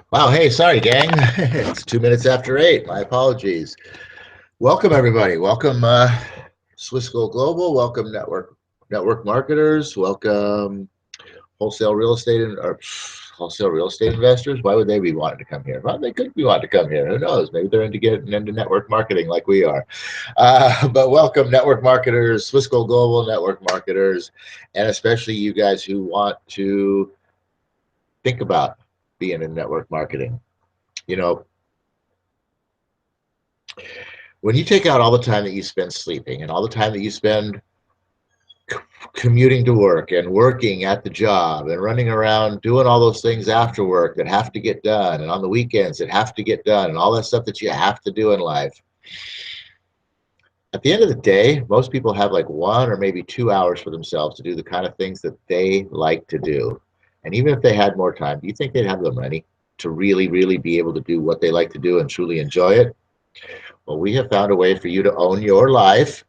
Wow, hey, sorry, gang. It's 2 minutes after 8. My apologies. Welcome, everybody. Welcome, Swissquote Global. Welcome, network marketers. Welcome, wholesale real estate or wholesale real estate investors. Why would they be wanting to come here? Well, they could be wanting to come here. Who knows? Maybe they're into getting into network marketing like we are. But welcome, network marketers, Swissquote Global network marketers, and especially you guys who want to think about being in network marketing. You know, when you take out all the time that you spend sleeping and all the time that you spend commuting to work and working at the job and running around doing all those things after work that have to get done and on the weekends that have to get done and all that stuff that you have to do in life, at the end of the day, most people have like 1 or maybe 2 hours for themselves to do the kind of things that they like to do. And even if they had more time, do you think they'd have the money to really be able to do what they like to do and truly enjoy it? Well, we have found a way for you to own your life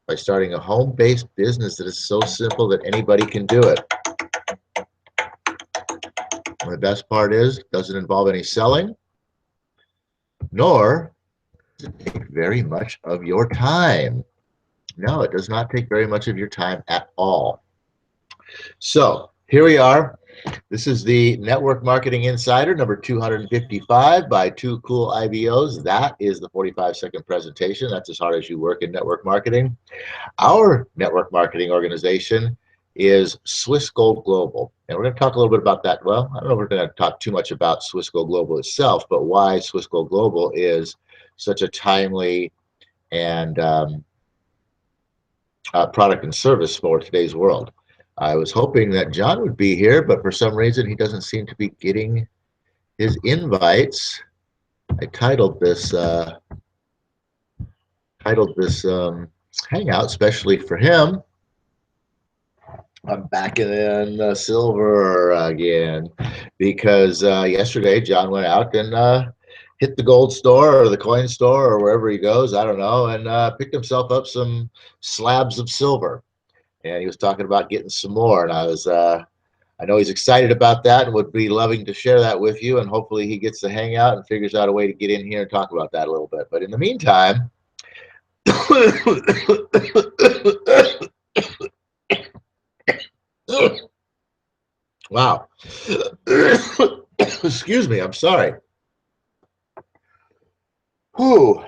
by starting a home-based business that is so simple that anybody can do it. And the best part is, it doesn't involve any selling, nor does it take very much of your time. No, it does not take very much of your time at all. So here we are. This is the Network Marketing Insider, number 255 by two cool IBOs. That is the 45-second presentation. That's as hard as you work in network marketing. Our network marketing organization is Swissquote Global. And we're going to talk a little bit about that. Well, I don't know if we're going to talk too much about Swissquote Global itself, but why Swissquote Global is such a timely and product and service for today's world. I was hoping that John would be here, but for some reason he doesn't seem to be getting his invites. I titled this hangout especially for him. I'm back in Silverrrr again because yesterday John went out and hit the gold store or the coin store or wherever he goes, I don't know, and picked himself up some slabs of silver. And he was talking about getting some more, and I know he's excited about that and would be loving to share that with you, and hopefully he gets to hang out and figures out a way to get in here and talk about that a little bit. But in the meantime, wow. Excuse me, I'm sorry. Whew.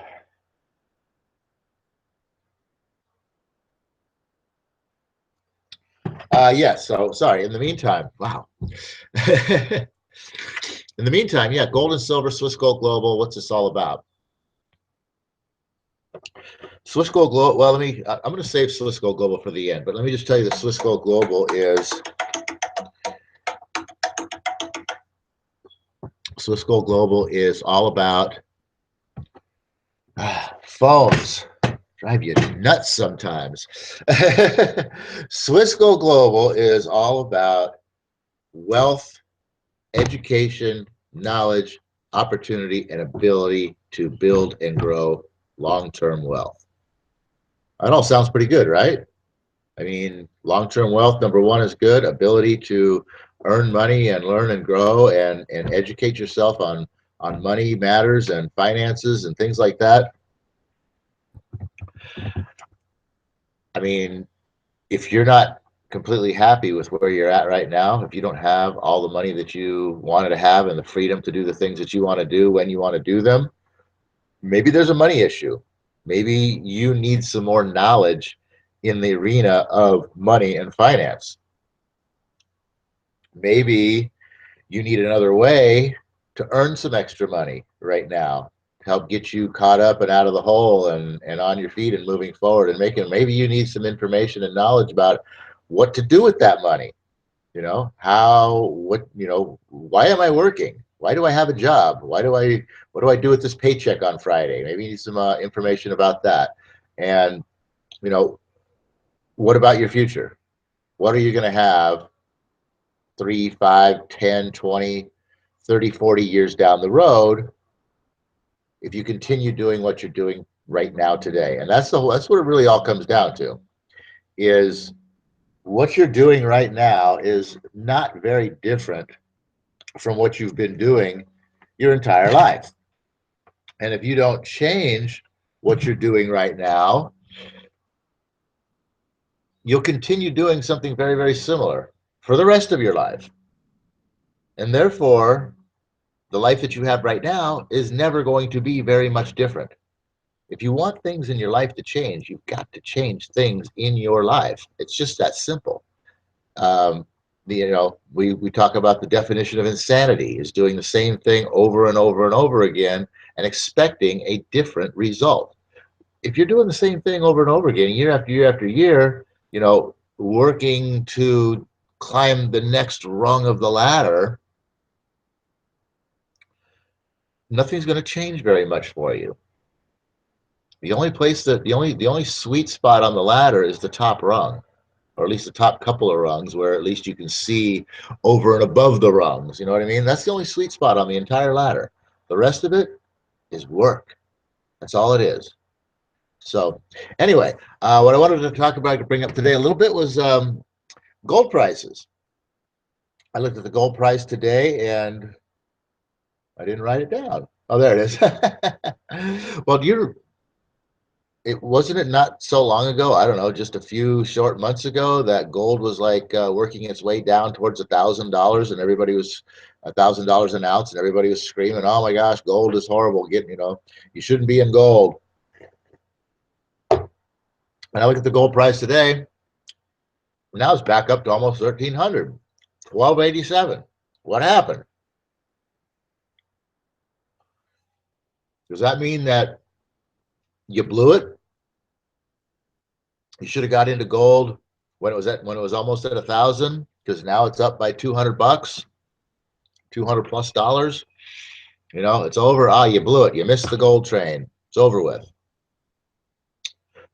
Yes, so sorry. In the meantime, wow. In the meantime, yeah, gold and silver, Swissquote Global, what's this all about? Swissquote Global, well, I'm going to save Swissquote Global for the end, but let me just tell you that Swissquote Global is all about phones. Drive you nuts sometimes. Swissquote Global is all about wealth, education, knowledge, opportunity, and ability to build and grow long-term wealth. That all sounds pretty good, right? I mean, long-term wealth, number one, is good. Ability to earn money and learn and grow and educate yourself on money matters and finances and things like that. I mean, if you're not completely happy with where you're at right now, if you don't have all the money that you wanted to have and the freedom to do the things that you want to do when you want to do them, maybe there's a money issue. Maybe you need some more knowledge in the arena of money and finance. Maybe you need another way to earn some extra money right now to help get you caught up and out of the hole and on your feet and moving forward and making. Maybe you need some information and knowledge about what to do with that money. You know, why am I working? Why do I have a job? What do I do with this paycheck on Friday? Maybe you need some information about that. And, you know, what about your future? What are you going to have 3, 5, 10, 20, 30, 40 years down the road if you continue doing what you're doing right now today? And that's what it really all comes down to, is what you're doing right now is not very different from what you've been doing your entire life. And if you don't change what you're doing right now, you'll continue doing something very, very similar for the rest of your life. And therefore, the life that you have right now is never going to be very much different. If you want things in your life to change, you've got to change things in your life. It's just that simple. Um, we talk about the definition of insanity is doing the same thing over and over and over again and expecting a different result. If you're doing the same thing over and over again, year after year after year, working to climb the next rung of the ladder, nothing's going to change very much for you. The only sweet spot on the ladder is the top rung, or at least the top couple of rungs, where at least you can see over and above the rungs. You know what I mean? That's the only sweet spot on the entire ladder. The rest of it is work. That's all it is. So anyway, what I wanted to talk about, to bring up today a little bit, was gold prices. I looked at the gold price today and I didn't write it down. Oh, there it is. Well, wasn't it not so long ago, I don't know, just a few short months ago, that gold was like working its way down towards $1,000, and everybody was $1,000 an ounce, and everybody was screaming, "Oh my gosh, gold is horrible. You shouldn't be in gold." And I look at the gold price today. Now it's back up to almost 1,300, 1,287. What happened? Does that mean that you blew it? You should have got into gold when it was almost at 1,000, because now it's up by 200 bucks, 200 plus dollars. It's over. You blew it. You missed the gold train. It's over with.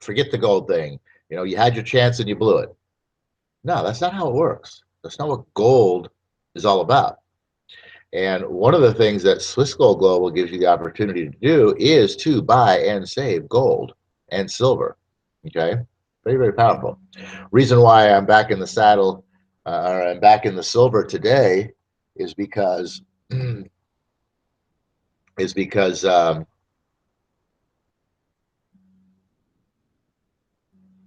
Forget the gold thing. You had your chance and you blew it. No, that's not how it works. That's not what gold is all about. And one of the things that Swiss Gold Global gives you the opportunity to do is to buy and save gold and silver. Okay, very, very powerful. Reason why I'm back in the saddle, or I'm back in the silver today, is because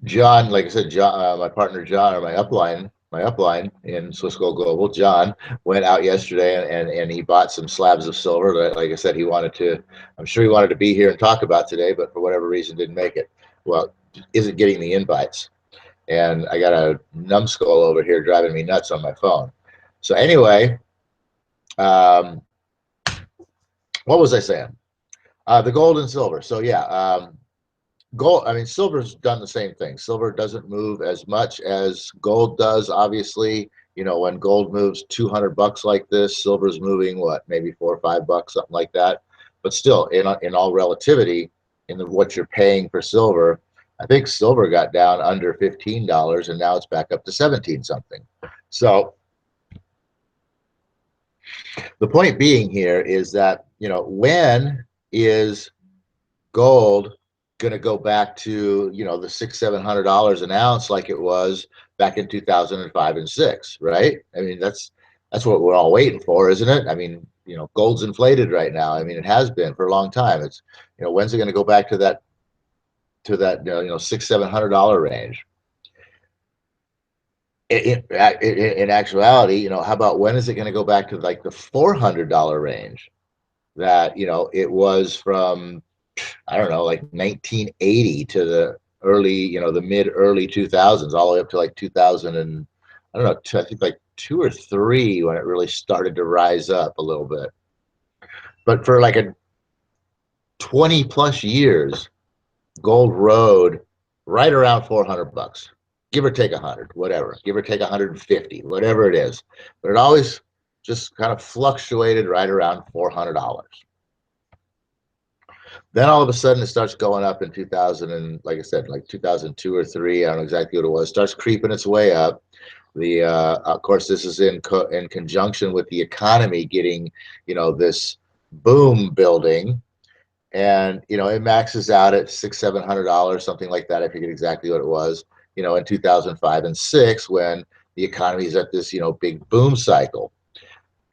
John, like I said, John, my partner John, or my upline in Swiss Gold Global, John, went out yesterday and he bought some slabs of silver that, like I said, I'm sure he wanted to be here and talk about today, but for whatever reason didn't make it. Well, isn't getting the invites. And I got a numbskull over here driving me nuts on my phone. So anyway, what was I saying? The gold and silver. So yeah, silver's done the same thing. Silver doesn't move as much as gold does. Obviously, when gold moves 200 bucks like this, silver's moving what, maybe $4 or $5, something like that. But still, in all relativity, what you're paying for silver, I think silver got down under $15, and now it's back up to 17 something. So the point being here is that, when is gold going to go back to, the $600-700 an ounce like it was back in 2005 and 6, right? I mean, that's what we're all waiting for, isn't it? I mean, gold's inflated right now. I mean, it has been for a long time. It's, when's it going to go back to that $600-700 range? In actuality, how about when is it going to go back to like the $400 range that, it was from, I don't know, like 1980 to the mid early 2000s, all the way up to like 2000 and I don't know, I think like 2 or 3 when it really started to rise up a little bit. But for like a 20 plus years, gold rode right around 400 bucks, give or take 100, whatever, give or take 150, whatever it is. But it always just kind of fluctuated right around $400. Then all of a sudden it starts going up in 2000, and like I said, like 2002 or 3, I don't know exactly what it was, starts creeping its way up. Of course, this is in conjunction with the economy getting, this boom building, and it maxes out at $600-700, something like that. I forget exactly what it was, in 2005 and 6, when the economy is at this, big boom cycle.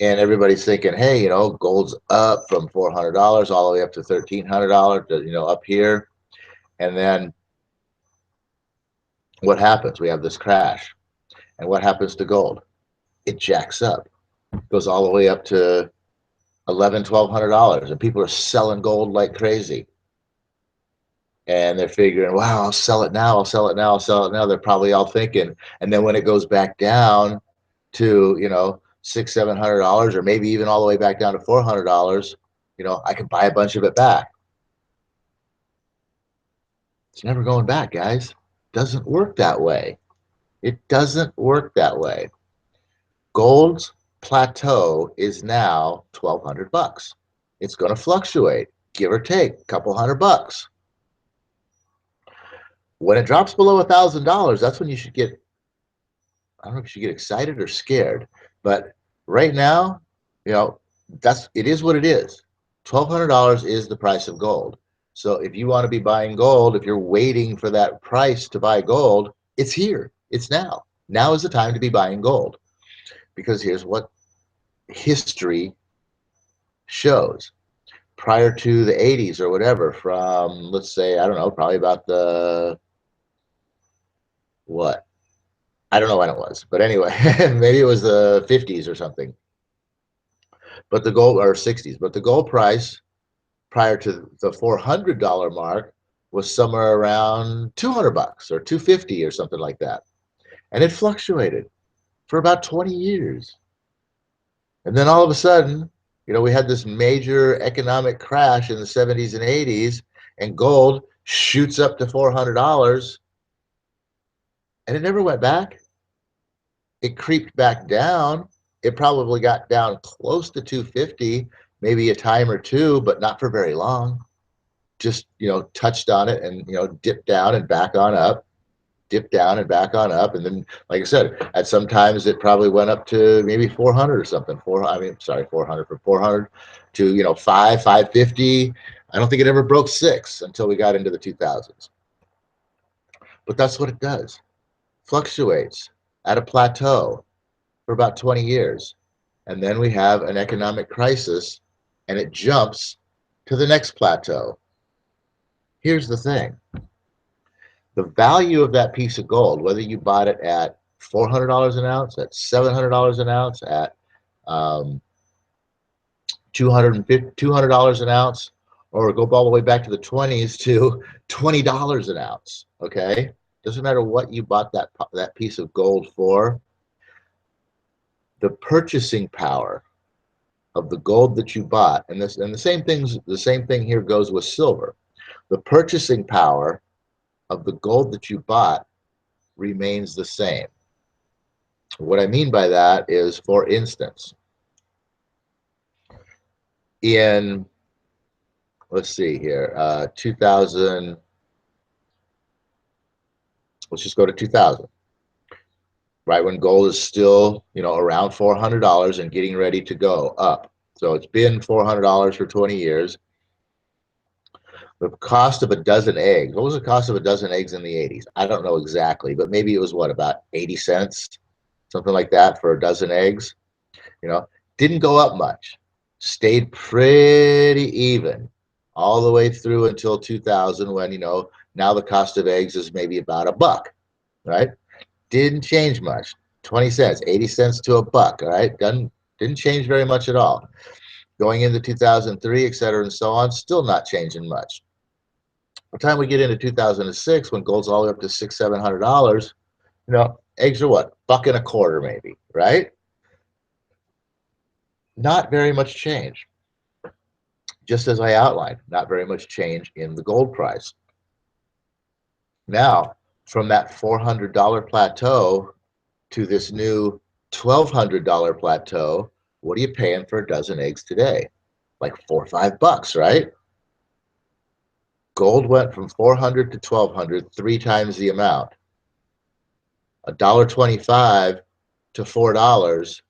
and everybody's thinking, hey, you know, gold's up from $400 all the way up to $1,300, you know, up here. And then what happens? We have this crash. And what happens to gold? It jacks up, goes all the way up to $1,100, $1,200, and people are selling gold like crazy. And they're figuring, wow, I'll sell it now, I'll sell it now, I'll sell it now. They're probably all thinking. And then when it goes back down to, you know, $600, $700, or maybe even all the way back down to $400, you know, I can buy a bunch of it back. It's never going back, guys. Doesn't work that way. It doesn't work that way. Gold's plateau is now 1,200 bucks. It's going to fluctuate, give or take a couple $100. When it drops below $1,000, that's when you should get, I don't know if you should get excited or scared, but right now, you know, it is what it is. $1,200 is the price of gold. So if you want to be buying gold, if you're waiting for that price to buy gold, it's here. It's now. Now is the time to be buying gold, because here's what history shows. Prior to the 80s or whatever, from, let's say, I don't know, probably about the, what? I don't know when it was, but anyway, maybe it was the 50s or something. But the gold, or 60s, but the gold price prior to the $400 mark was somewhere around 200 bucks or 250 or something like that. And it fluctuated for about 20 years. And then all of a sudden, you know, we had this major economic crash in the 70s and 80s, and gold shoots up to $400, and it never went back. It creeped back down. It probably got down close to 250, maybe a time or two, but not for very long. Just, you know, touched on it and, you know, dipped down and back on up, dipped down and back on up. And then, like I said, at some times it probably went up to maybe 400 or something. 400, from 400 to, you know, 550. I don't think it ever broke 6 until we got into the 2000s. But that's what it does. Fluctuates at a plateau for about 20 years. And then we have an economic crisis and it jumps to the next plateau. Here's the thing. The value of that piece of gold, whether you bought it at $400 an ounce, at $700 an ounce, at $200 an ounce, or go all the way back to the 20s to $20 an ounce, okay? Doesn't matter what you bought that piece of gold for. The purchasing power of the gold that you bought, and the same thing here goes with silver. The purchasing power of the gold that you bought remains the same. What I mean by that is, for instance, in, let's see here, 2000, let's just go to 2000, right when gold is still, you know, around $400 and getting ready to go up. So it's been $400 for 20 years. The cost of a dozen eggs, what was the cost of a dozen eggs in the 80s? I don't know exactly, but maybe it was, what, about 80 cents, something like that, for a dozen eggs. You know, didn't go up much, stayed pretty even all the way through until 2000, when, you know, now the cost of eggs is maybe about $1, right? Didn't change much. 20 cents, 80 cents to $1, all right? Didn't change very much at all. Going into 2003, et cetera, and so on, still not changing much. By the time we get into 2006, when gold's all the way up to $600, $700, you know, eggs are what, $1.25 maybe, right? Not very much change. Just as I outlined, not very much change in the gold price. Now, from that $400 plateau to this new $1,200 plateau, what are you paying for a dozen eggs today? Like $4 or $5, right? Gold went from 400 to 1,200, 3 times the amount. $1.25 to $4,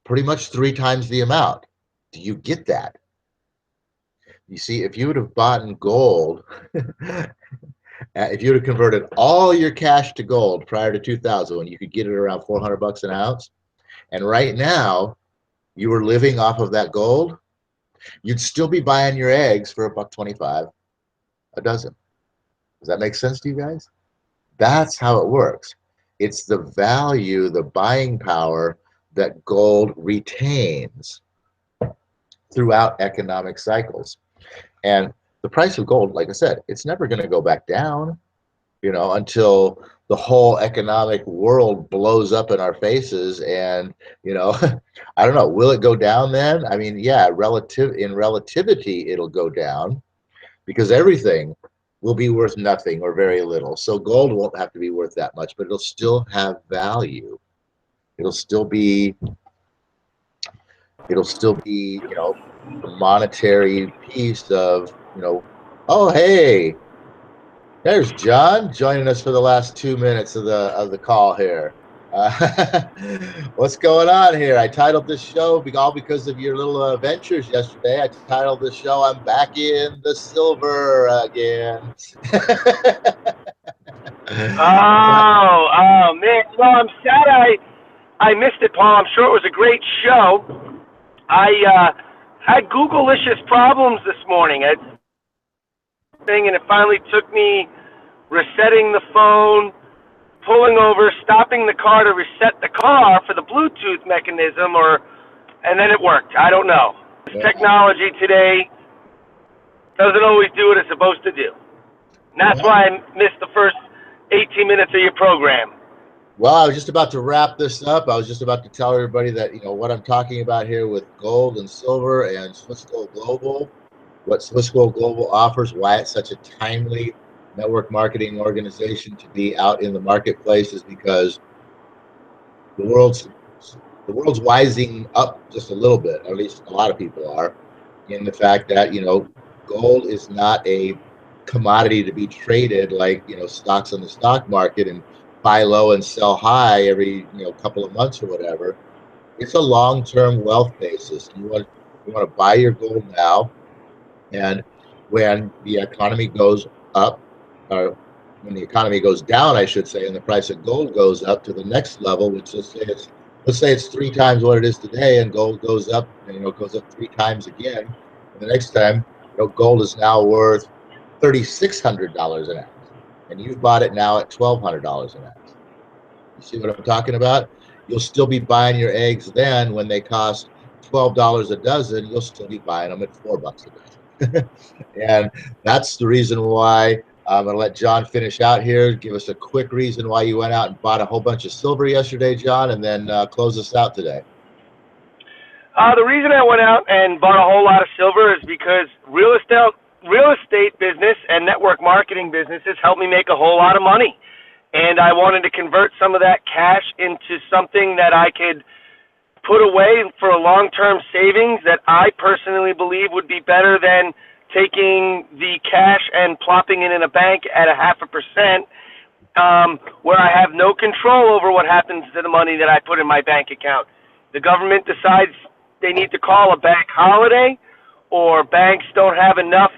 pretty much 3 times the amount. Do you get that? You see, if you would have bought gold, if you would have converted all your cash to gold prior to 2000, when you could get it around $400 an ounce, and right now you were living off of that gold, you'd still be buying your eggs for $1.25 a dozen. Does that make sense to you guys? That's how it works. It's the value, the buying power that gold retains throughout economic cycles. And the price of gold, like I said, it's never going to go back down, until the whole economic world blows up in our faces. And, I don't know, will it go down then? I mean, yeah, in relativity, it'll go down because everything will be worth nothing or very little. So gold won't have to be worth that much, but it'll still have value. It'll still be, a monetary piece of, oh, hey, there's John joining us for the last 2 minutes of the call here. What's going on here? I titled this show all because of your little ventures yesterday. I titled this show "I'm Back in the Silverrrr Again." Oh man! Well, I'm sad I missed it, Paul. I'm sure it was a great show. I had Google-licious problems this morning. And it finally took me resetting the phone, pulling over, stopping the car to reset the car for the Bluetooth mechanism, and then it worked. I don't know. This technology today doesn't always do what it's supposed to do. And that's why I missed the first 18 minutes of your program. Well, I was just about to wrap this up. I was just about to tell everybody that, what I'm talking about here with gold and silver and Swiss Gold Global, what Swiss Gold Global offers, why it's such a timely network marketing organization to be out in the marketplace, is because the world's wising up just a little bit, at least a lot of people are, in the fact that, gold is not a commodity to be traded like, stocks on the stock market and buy low and sell high every, couple of months or whatever. It's a long-term wealth basis. You want to buy your gold now, and when the economy goes up, or when the economy goes down, I should say, and the price of gold goes up to the next level, which let's say it's 3 times what it is today, and gold goes up, goes up 3 times again. And the next time, gold is now worth $3,600 an ounce, and you've bought it now at $1,200 an ounce. You see what I'm talking about? You'll still be buying your eggs then when they cost $12 a dozen. You'll still be buying them at $4 a dozen. And that's the reason why I'm going to let John finish out here. Give us a quick reason why you went out and bought a whole bunch of silver yesterday, John, and then close us out today. The reason I went out and bought a whole lot of silver is because real estate business and network marketing businesses helped me make a whole lot of money. And I wanted to convert some of that cash into something that I could put away for a long-term savings that I personally believe would be better than taking the cash and plopping it in a bank at 0.5%, where I have no control over what happens to the money that I put in my bank account. The government decides they need to call a bank holiday, or banks don't have enough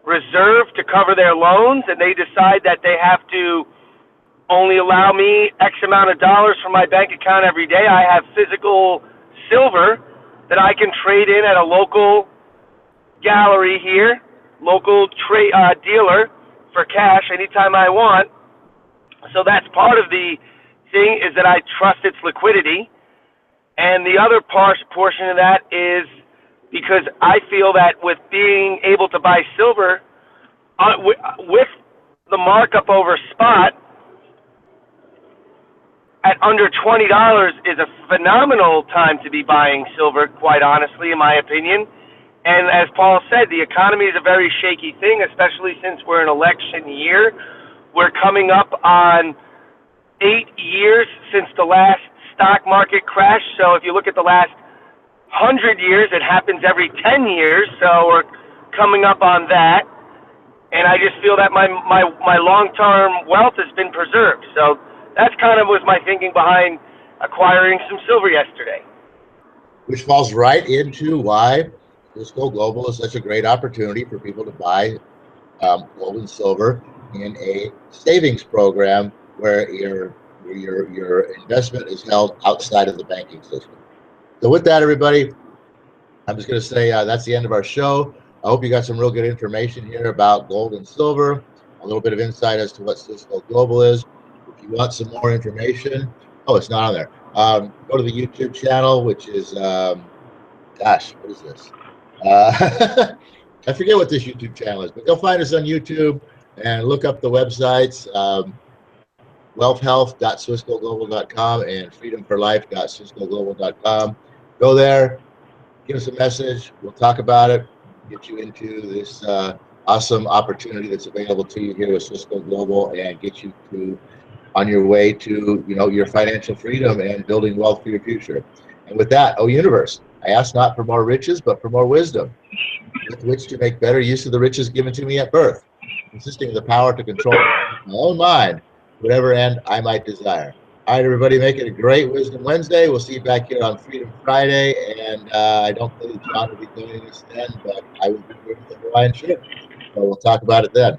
reserve to cover their loans, and they decide that they have to only allow me X amount of dollars from my bank account every day. I have physical silver that I can trade in at a local gallery here, local dealer for cash anytime I want. So that's part of the thing, is that I trust its liquidity. And the other portion of that is because I feel that with being able to buy silver with the markup over spot at under $20 is a phenomenal time to be buying silver, quite honestly, in my opinion. And as Paul said, the economy is a very shaky thing, especially since we're in election year. We're coming up on 8 years since the last stock market crash. So if you look at the last 100 years, it happens every 10 years. So we're coming up on that. And I just feel that my long-term wealth has been preserved. So that's kind of was my thinking behind acquiring some silver yesterday. Which falls right into why Swiss Gold Global is such a great opportunity for people to buy gold and silver in a savings program where your investment is held outside of the banking system. So with that, everybody, I'm just going to say that's the end of our show. I hope you got some real good information here about gold and silver, a little bit of insight as to what Cisco Global is. If you want some more information, oh, it's not on there. Go to the YouTube channel, which is, gosh, what is this? I forget what this YouTube channel is, but go find us on YouTube and look up the websites, wealthhealth.swisscoglobal.com and freedomforlife.swisscoglobal.com. Go there, give us a message. We'll talk about it, get you into this awesome opportunity that's available to you here with Cisco Global, and get you to on your way to your financial freedom and building wealth for your future. And with that, oh universe, I ask not for more riches, but for more wisdom, with which to make better use of the riches given to me at birth, consisting of the power to control my own mind, whatever end I might desire. All right, everybody, make it a great Wisdom Wednesday. We'll see you back here on Freedom Friday, and I don't believe John will be joining us then, but I will be here with the Hawaiian shirt. So we'll talk about it then.